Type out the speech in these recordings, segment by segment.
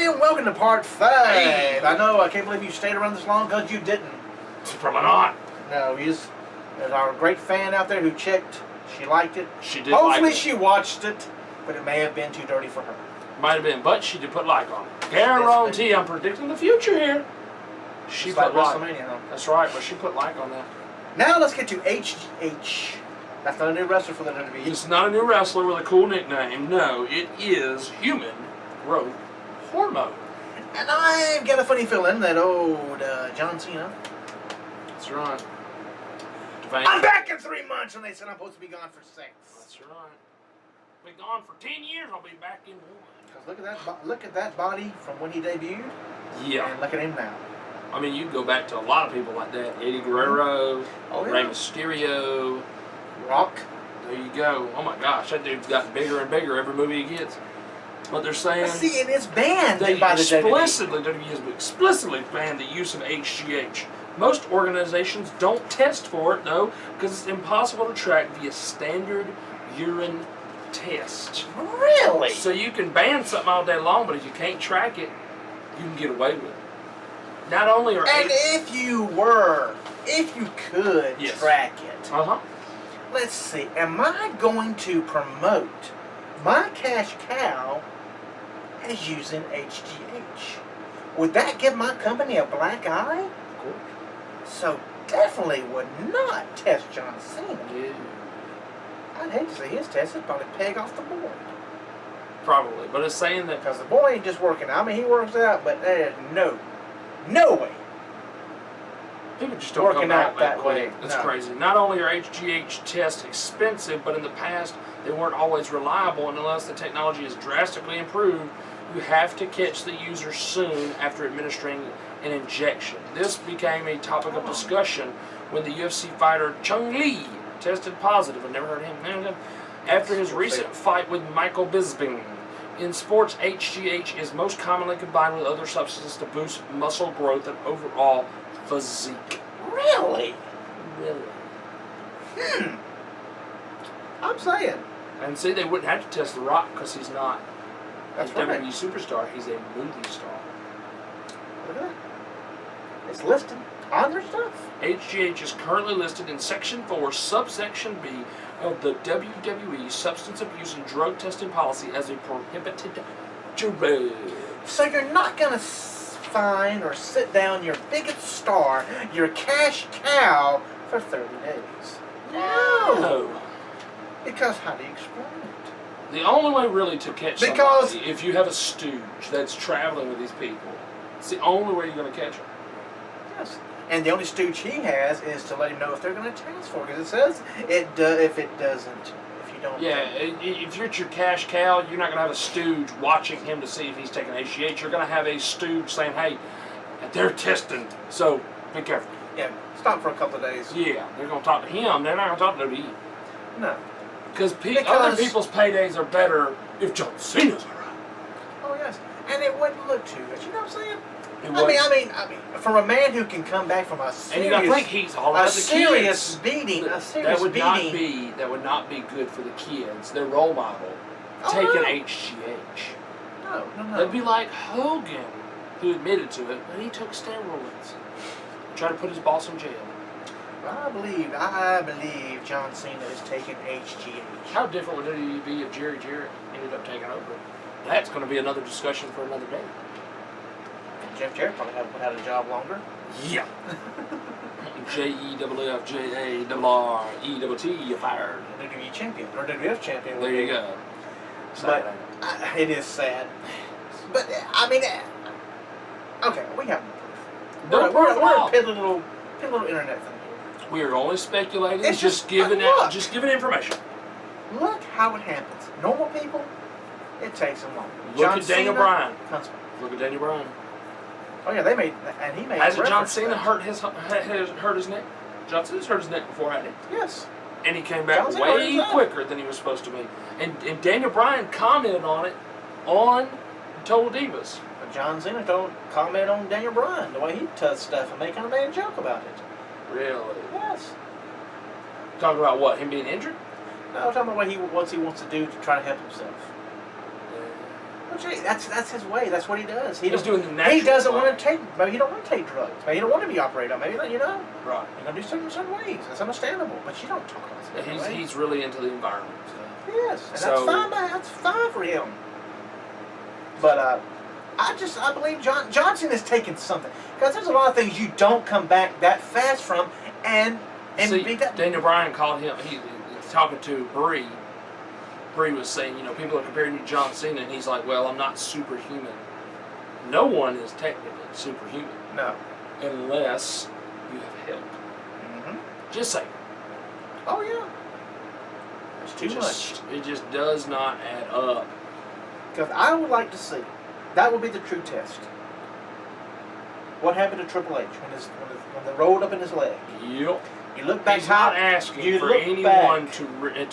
everybody, and welcome to part 5. Hey. I know, I can't believe you stayed around this long because you didn't. Probably not. No, there's our great fan out there who checked. She liked it. She did. Hopefully like she watched it, but it may have been too dirty for her. Might have been, but she did put like on it. Guarantee, I'm predicting the future here. She it's put like like. WrestleMania, huh? That's right, but she put like on that. Now let's get to HGH. That's not a new wrestler for the WWE. It's not a new wrestler with a cool nickname. No, it is Human Growth Hormone. And I've got a funny feeling that old John Cena. That's right. I'm back in 3 months, and they said I'm supposed to be gone for 6. That's right. Been gone for 10 years. I'll be back in 1. Because look at that body from when he debuted. Yeah. And look at him now. I mean, you can go back to a lot of people like that. Eddie Guerrero, Rey Mysterio. Rock. There you go. Oh my gosh, that dude's gotten bigger and bigger every movie he gets. But they're saying see, it is banned they by the WWE has explicitly banned the use of HGH. Most organizations don't test for it though, because it's impossible to track via standard urine test. Really? So you can ban something all day long, but if you can't track it, you can get away with it. Not only are if you could track it. Let's see, am I going to promote my cash cow as using HGH? Would that give my company a black eye? Of course. So definitely would not test John Cena. Yeah. I'd hate to see his test. It'd probably peg off the board. Probably, but it's saying that because the boy ain't just working out. I mean, he works out, but there's no way. People just don't come out that way. It's crazy. Not only are HGH tests expensive, but in the past they weren't always reliable, and unless the technology is drastically improved, you have to catch the user soon after administering an injection. This became a topic of discussion when the UFC fighter Chung Lee tested positive. I've never heard of him. After his recent fight with Michael Bisping. In sports, HGH is most commonly combined with other substances to boost muscle growth and overall physique. Really? Really. I'm saying. And see, they wouldn't have to test The Rock because he's not a WWE superstar. He's a movie star. Look at that. It's listed on their stuff. HGH is currently listed in Section 4, Subsection B of the WWE Substance Abuse and Drug Testing Policy as a prohibited drug. So you're not going to find or sit down your biggest star, your cash cow, for 30 days. No. Because how do you explain it? The only way really to catch somebody, if you have a stooge that's traveling with these people, it's the only way you're going to catch them. Yes. And the only stooge he has is to let him know if they're going to test for it. Because it says if it doesn't, if you don't. Yeah, if you're at your cash cow, you're not going to have a stooge watching him to see if he's taking HGH. You're going to have a stooge saying, hey, they're testing, so be careful. Yeah, stop for a couple of days. Yeah, they're going to talk to him. They're not going to talk to WWE. No. Because other people's paydays are better if John Cena's around. Oh, yes. And it wouldn't look too good. You know what I'm saying? I mean, for a man who can come back from a serious, and you think he's all about serious beating, that would not be good for the kids. Their role model taking HGH. No. That'd be like Hogan, who admitted to it, but he took steroids. Tried to put his boss in jail. I believe John Cena is taking HGH. How different would it be if Jerry Jarrett ended up taking over? That's going to be another discussion for another day. Jeff Jarrett probably haven't had a job longer. Yeah. JEWFJARRETT, you're fired. WWE champion, or WWF champion. There you go. But it is sad. But I mean, okay, we have no proof. We're a piddly little internet thing here. We are only speculating. It's just giving information. Look how it happens. Normal people, it takes them long. Look at Daniel Bryan. Look at Daniel Bryan. Oh yeah, he made. Hasn't John Cena hurt his neck? John Cena's hurt his neck before, hadn't he? Yes. And he came back way quicker than he was supposed to be. And Daniel Bryan commented on it on Total Divas. But John Cena commented on Daniel Bryan, the way he does stuff, and they kind of made a joke about it. Really? Yes. Talking about what? Him being injured? No, talking about what he wants to do to try to help himself. That's his way. That's what he does. He's doing the natural. He doesn't way. want to take. Maybe he don't want to take drugs. Maybe he don't want to be operated on. Maybe not. Right. You're gonna do certain ways. That's understandable. But you don't talk about it. He's really into the environment. So. Yes, and that's fine. That's fine for him. But I believe Johnson is taking something, because there's a lot of things you don't come back that fast from, and see, beat that. Daniel Bryan called him. He talking to Bree. Bree was saying, people are comparing you to John Cena, and he's like, well, I'm not superhuman. No one is technically superhuman. No. Unless you have help. Mm-hmm. Just saying. Oh, yeah. It's too much. It just does not add up. Because I would like to see, that would be the true test. What happened to Triple H when they rolled up in his leg? Yep. You look back. He's not asking for anyone to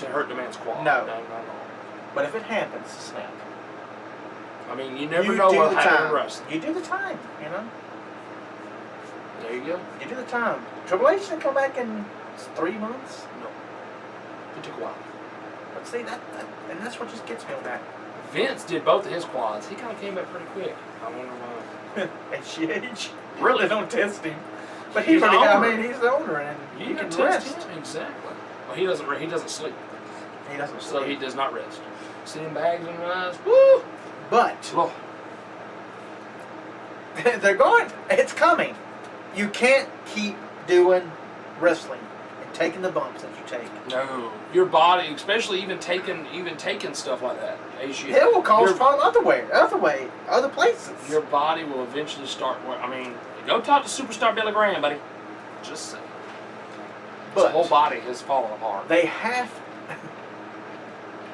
hurt the man's quality. No. Not at all. But if it happens, snap. I mean, you never know what happened in wrestling. You do the time, There you go. You do the time. Triple H didn't come back in 3 months. No. It took a while. But see, and that's what just gets me on that. Vince did both of his quads. He kind of came back pretty quick. I wonder why. HGH. Really? They don't test him. But he's the owner. He's the owner, and you can test rest. him. Exactly. Well, he doesn't sleep. He doesn't sleep. So he does not rest. Sitting bags in his eyes. Woo! But oh. they're going. It's coming. You can't keep doing wrestling and taking the bumps that you take. No, your body, especially even taking stuff like that. It will cause problems other places. Your body will eventually start. I mean, go talk to superstar Billy Graham, buddy. Just saying. But his whole body has fallen apart.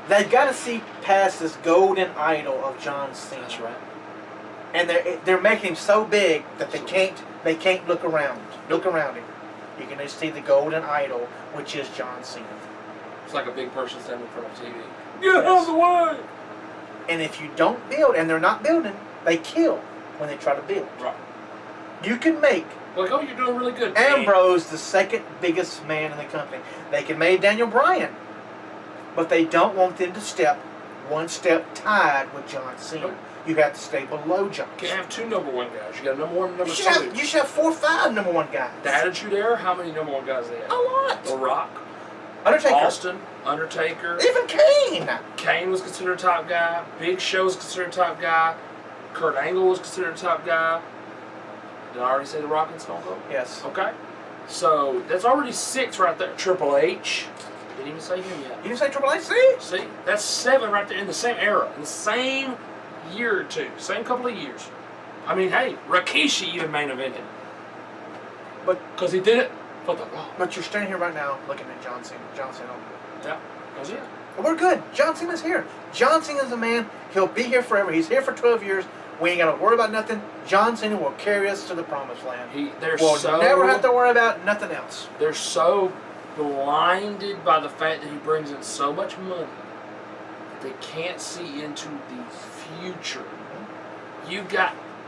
They've got to see past this golden idol of John Cena. That's right. And they're making him so big that they can't look around him. You can just see the golden idol, which is John Cena. It's like a big person standing in front of TV. Get out of the way! And if you don't build, and they're not building, they kill when they try to build. Right. You can make you're doing really good. Ambrose the second biggest man in the company. They can make Daniel Bryan, but they don't want them to step one step tied with John Cena. Nope. You have to stay below John Cena. You can't have two number one guys. You got number one and number two. You should have 4 or 5 number one guys. The Attitude Era, how many number one guys they have? A lot. The Rock. Undertaker. Austin. Undertaker. Even Kane. Kane was considered a top guy. Big Show was considered a top guy. Kurt Angle was considered a top guy. Did I already say The Rock and Stone Cold? Yes. Okay. So, that's already 6 right there. Triple H. Didn't even say him yet. You didn't say Triple H? See? That's 7 right there in the same era. In the same year or two. Same couple of years. I mean, hey, Rikishi even main evented. Because he did it for the Raw. But you're standing here right now looking at John Cena. Yeah. That's it. We're good. John Cena's here. John Cena's a man. He'll be here forever. He's here for 12 years. We ain't got to worry about nothing. John Cena will carry us to the promised land. We'll never have to worry about nothing else. They're so blinded by the fact that he brings in so much money that they can't see into the future.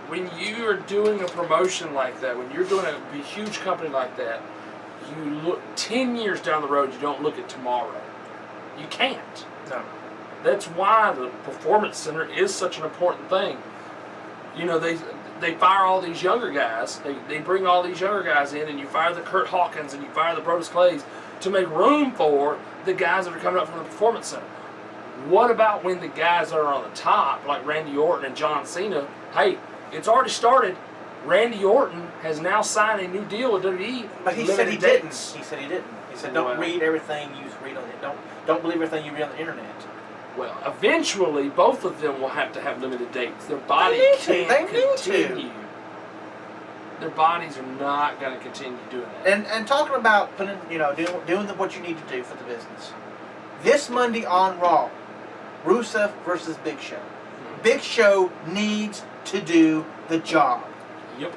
When you are doing a promotion like that, when you're doing a huge company like that, you look 10 years down the road, you don't look at tomorrow. You can't. No. That's why the Performance Center is such an important thing. They fire all these younger guys. They bring all these younger guys in, and you fire the Kurt Hawkins and you fire the Brodus Clays to make room for the guys that are coming up from the Performance Center. What about when the guys that are on the top, like Randy Orton and John Cena, hey, it's already started. Randy Orton has now signed a new deal with WWE. But he said he didn't. He said he didn't. He said don't read everything you read on it. Don't believe everything you read on the internet. Well, eventually, both of them will have to have limited dates. Their body can't continue. Their bodies are not going to continue doing that. And talking about doing what you need to do for the business. This Monday on Raw, Rusev versus Big Show. Mm-hmm. Big Show needs to do the job. Yep.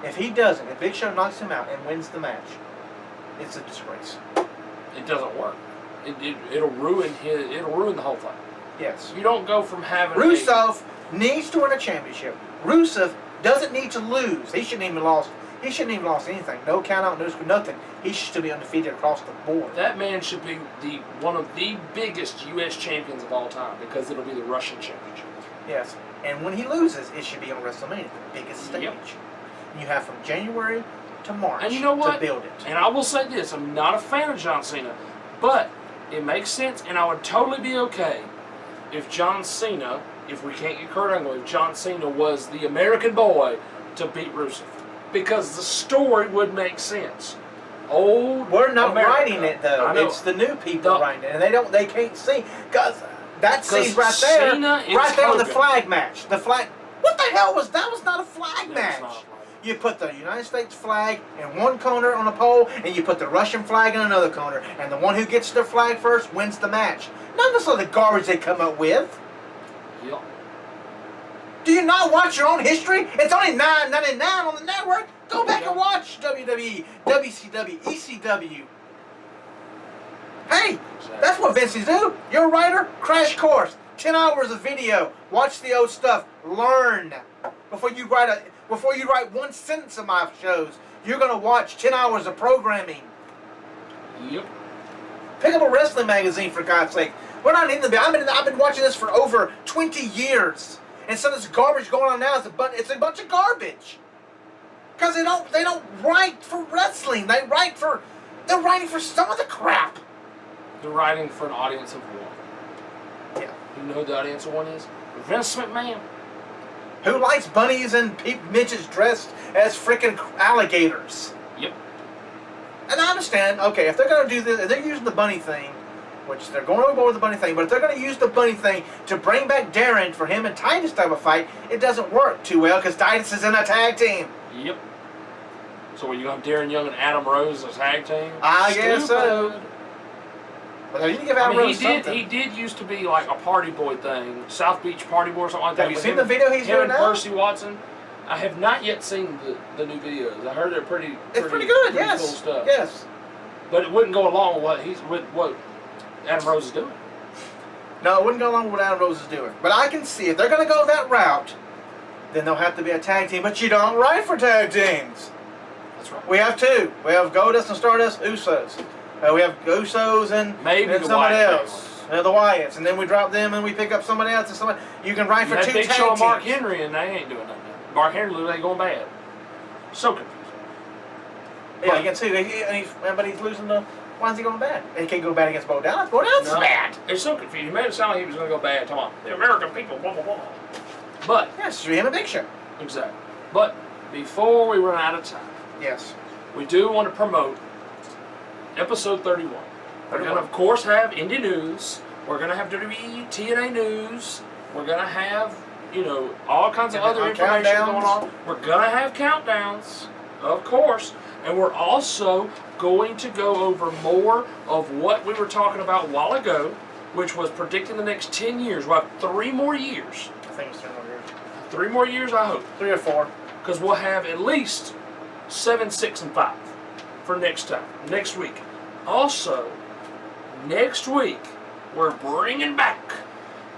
If he doesn't, if Big Show knocks him out and wins the match, it's a disgrace. It doesn't work. It'll ruin the whole thing. Yes. You don't go from having Rusev needs to win a championship. Rusev doesn't need to lose. He shouldn't even lost. He shouldn't even lost anything. No count out, no nothing. He should still be undefeated across the board. That man should be one of the biggest U.S. champions of all time because it'll be the Russian championship. Yes. And when he loses, it should be on WrestleMania, the biggest stage. Yep. And you have from January to March and you know what? to build it. And I will say this, I'm not a fan of John Cena, but it makes sense, and I would totally be okay if John Cena, if we can't get Kurt Angle, if John Cena was the American boy to beat Rusev. Because the story would make sense. We're not America, writing it though. It's the new people writing it, and they can't see because that scene right there, on the flag match. The flag. What the hell was that? Was not a flag match. You put the United States flag in one corner on a pole, and you put the Russian flag in another corner, and the one who gets their flag first wins the match. Not this other garbage they come up with. Yep. Do you not watch your own history? It's only $9.99 on the network. Go back and watch WWE, WCW, ECW. Hey, that's what Vince's do. You're a writer? Crash course. 10 hours of video. Watch the old stuff. Learn. Before you write one sentence of my shows, you're gonna watch 10 hours of programming. Yep. Pick up a wrestling magazine for God's sake. We're not in the. I've been watching this for over 20 years. And some of this garbage going on now it's a bunch of garbage. Because they don't write for wrestling. They're writing for some of the crap. They're writing for an audience of one. Yeah. You know who the audience of one is? Vince McMahon. Who likes bunnies and midgets dressed as freaking alligators? Yep. And I understand, okay, if they're going to do this, if they're using the bunny thing, which they're going overboard with the bunny thing, but if they're going to use the bunny thing to bring back Darren for him and Titus to have a fight, it doesn't work too well because Titus is in a tag team. Yep. So are you going to have Darren Young and Adam Rose as a tag team? I guess so. But you give Adam Rose something. He did used to be like a party boy thing, South Beach party boy or something like that. Have you seen the video he's doing now? Percy Watson. I have not yet seen the new videos. I heard they're pretty good. Pretty Yes. Cool stuff. Yes. But it wouldn't go along with what Adam Rose is doing. No, it wouldn't go along with what Adam Rose is doing. But I can see if they're going to go that route, then they'll have to be a tag team. But you don't write for tag teams. That's right. We have two. We have Goldust and Stardust, Usos. We have Usos and somebody else. The Wyatts. And then we drop them and we pick up somebody else. And somebody. You can write for two tag teams. Big Show Mark Henry and they ain't doing nothing. Mark Henry ain't going bad. So confusing. Yeah, you can see. But he's losing the. Why is he going bad? He can't go bad against Bo Dallas. Bo Dallas is bad. It's so confusing. He made it sound like he was going to go bad. Come on. The American people, blah, blah, blah. But. Yes, yeah, him a Big Show. Exactly. But before we run out of time. Yes. We do want to promote episode 31. We're going to, of course, have indie news. We're going to have WWE, TNA news. We're going to have, all kinds of other information going on. We're going to have countdowns, of course. And we're also going to go over more of what we were talking about a while ago, which was predicting the next 10 years. We'll have 3 more years. I think it's 3 more years. 3 more years, I hope. 3 or 4. Because we'll have at least 7, 6, and 5 for next time, next week. Also, next week, we're bringing back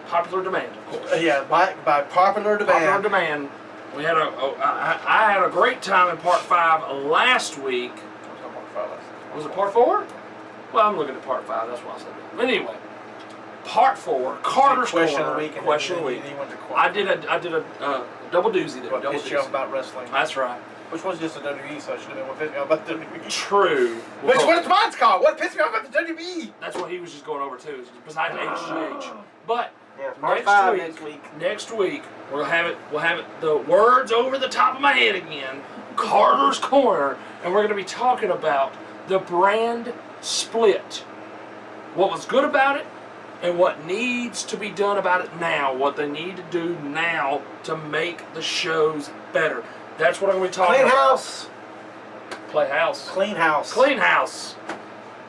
Popular Demand, of course. Yeah, by popular demand. Popular Demand. We had I had a great time in Part 5 last week. Was it Part 4? Well, I'm looking at Part 5. That's why I said that. But anyway, Part 4, Carter's Question Corner. of the week. Question of the week. I did a double doozy there. What pissed you off about wrestling? That's right. Which was just a WWE, so I should have been what pissed me off about the WWE. True. What's mine's called? What pissed me off about the WWE? That's what he was just going over too, besides HGH. But next week we'll have it the words over the top of my head again, Carter's Corner, and we're gonna be talking about the brand split. What was good about it and what needs to be done about it now, what they need to do now to make the shows better. That's what I'm going to be talking about. Clean house. Clean house.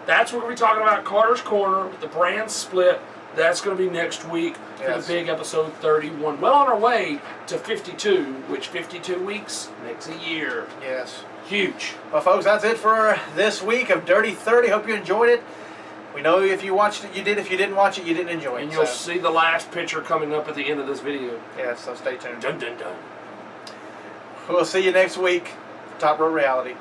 That's what we're going to be talking about. Carter's Corner, the brand split. That's going to be next week for the big episode 31. Well on our way to 52, which 52 weeks makes a year. Yes. Huge. Well, folks, that's it for this week of Dirty 30. Hope you enjoyed it. We know if you watched it, you did. If you didn't watch it, you didn't enjoy it. And you'll see the last picture coming up at the end of this video. Yeah, so stay tuned. Dun, dun, dun. We'll see you next week. Top Row Reality.